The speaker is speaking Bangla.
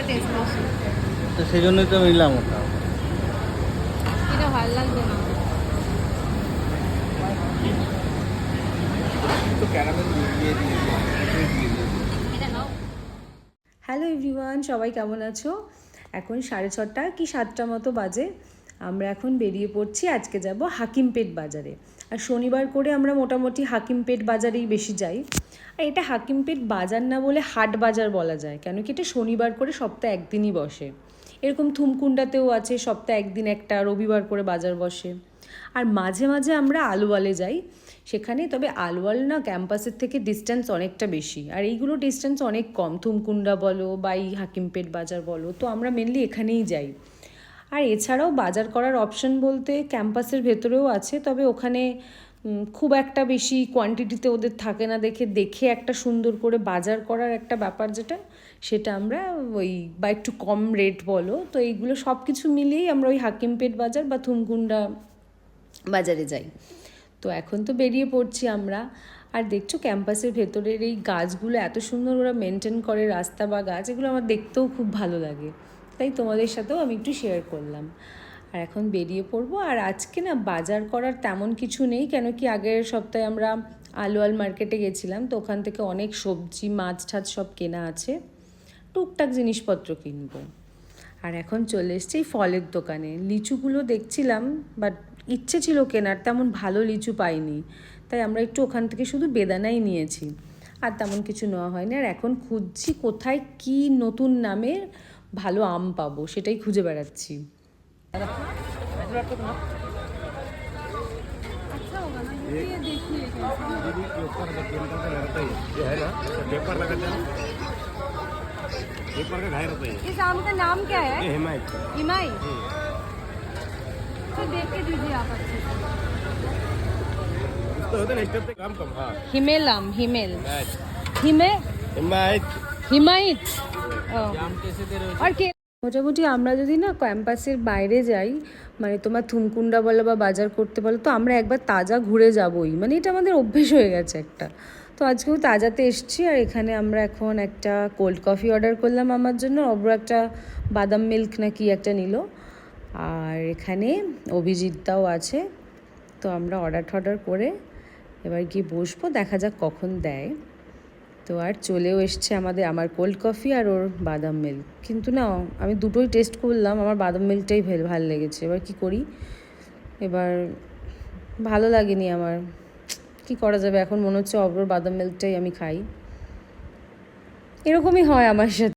টেস্ট বেশি। তো সেই জন্যই তো নিলাম ওটা। এটা ভালো লাগবে না। এটা নাও। হ্যালো এভরিওয়ান, সবাই কেমন আছো? এখন 6:30 কি 7টা মতো বাজে। আমরা এখন বেরিয়ে পড়ছি, আজকে যাব হাকিমপেট বাজারে। আর শনিবার করে আমরা মোটামুটি হাকিমপেট বাজারেই বেশি যাই। আর এটা হাকিমপেট বাজার না বলে হাট বাজার বলা যায়, কেন কি এটা শনিবার করে সপ্তাহে একদিনই বসে। এরকম থুমকুন্ডাতেও আছে, সপ্তাহে একদিন একটা রবিবার করে বাজার বসে। আর মাঝে মাঝে আমরা আলুওয়ালে যাই সেখানে, তবে আলুওয়াল না ক্যাম্পাসের থেকে ডিস্টেন্স অনেকটা বেশি, আর এইগুলো ডিস্টেন্স অনেক কম, থুমকুন্ডা বলো বা এই হাকিমপেট বাজার বলো, তো আমরা মেনলি এখানেই যাই। আর এছাড়াও বাজার করার অপশন বলতে ক্যাম্পাসের ভেতরেও আছে, তবে ওখানে খুব একটা বেশি কোয়ান্টিটিতে ওদের থাকে না দেখে দেখে একটা সুন্দর করে বাজার করার একটা ব্যাপার যেটা, সেটা আমরা ওই বা একটু কম রেট বলো, তো এইগুলো সব কিছু মিলিয়েই আমরা ওই হাকিমপেট বাজার বা থুমকুন্ডা বাজারে যাই। তো এখন তো বেরিয়ে পড়ছি আমরা। আর দেখছো ক্যাম্পাসের ভেতরের এই গাছগুলো এত সুন্দর ওরা মেনটেন করে, রাস্তা বা গাছ, এগুলো আমার দেখতেও খুব ভালো লাগে, তাই তোমাদের সাথেও আমি একটু শেয়ার করলাম। আর এখন বেরিয়ে পড়বো। আর আজকে না বাজার করার তেমন কিছু নেই, কেন কি আগের সপ্তাহে আমরা আলুয়াল মার্কেটে গেছিলাম, তো ওখান থেকে অনেক সবজি মাছ ঠাছ সব কেনা আছে, টুকটাক জিনিসপত্র কিনবো। আর এখন চলে এসছি এই ফলের দোকানে, লিচুগুলো দেখছিলাম, বাট ইচ্ছে ছিল কেনার, তেমন ভালো লিচু পাইনি, তাই আমরা একটু ওখান থেকে শুধু বেদানাই নিয়েছি, আর তেমন কিছু নেওয়া হয়নি। আর এখন খুঁজছি কোথায় কি নতুন নামের ভালো আম পাবো, সেটাই খুঁজে বেড়াচ্ছি। अच्छा होगा ना, ये देखिए पेपर का 2.5 रुपये। इस आम का नाम क्या है? ये हिमायत। हिमाई। तो देख के दीजिए आप अच्छे से। इसको होता है ना स्टेप पे काम कम। हाँ हिमेल आम, हिमेल हिमायत। हिमे हिमायत। हिमायत। और के মোটামুটি আমরা যদি না ক্যাম্পাসের বাইরে যাই, মানে তোমার থুমকুন্ডা বলো বা বাজার করতে বলো, তো আমরা একবার তাজা ঘুরে যাবই, মানে এটা আমাদের অভ্যেস হয়ে গেছে একটা। তো আজকেও তাজাতে এসছি। আর এখানে আমরা এখন একটা কোল্ড কফি অর্ডার করলাম আমার জন্য, অব্র একটা বাদাম মিল্ক না কি একটা নিল, আর এখানে অভিজিৎদাও আছে। তো আমরা অর্ডার করে এবার গিয়ে বসবো, দেখা যাক কখন দেয়। তো আর চলেও এসছে আমার কোল্ড কফি আর ওর বাদাম মিল্ক। কিন্তু না, আমি দুটোই টেস্ট করলাম, আমার বাদাম মিল্কটাই ভালো লেগেছে। এবার কি করি, এবার ভালো লাগেনি আমার, কি করা যাবে, এখন মনে হচ্ছে অব্রর বাদাম মিল্কটাই আমি খাই, এরকমই হয় আমার সাথে।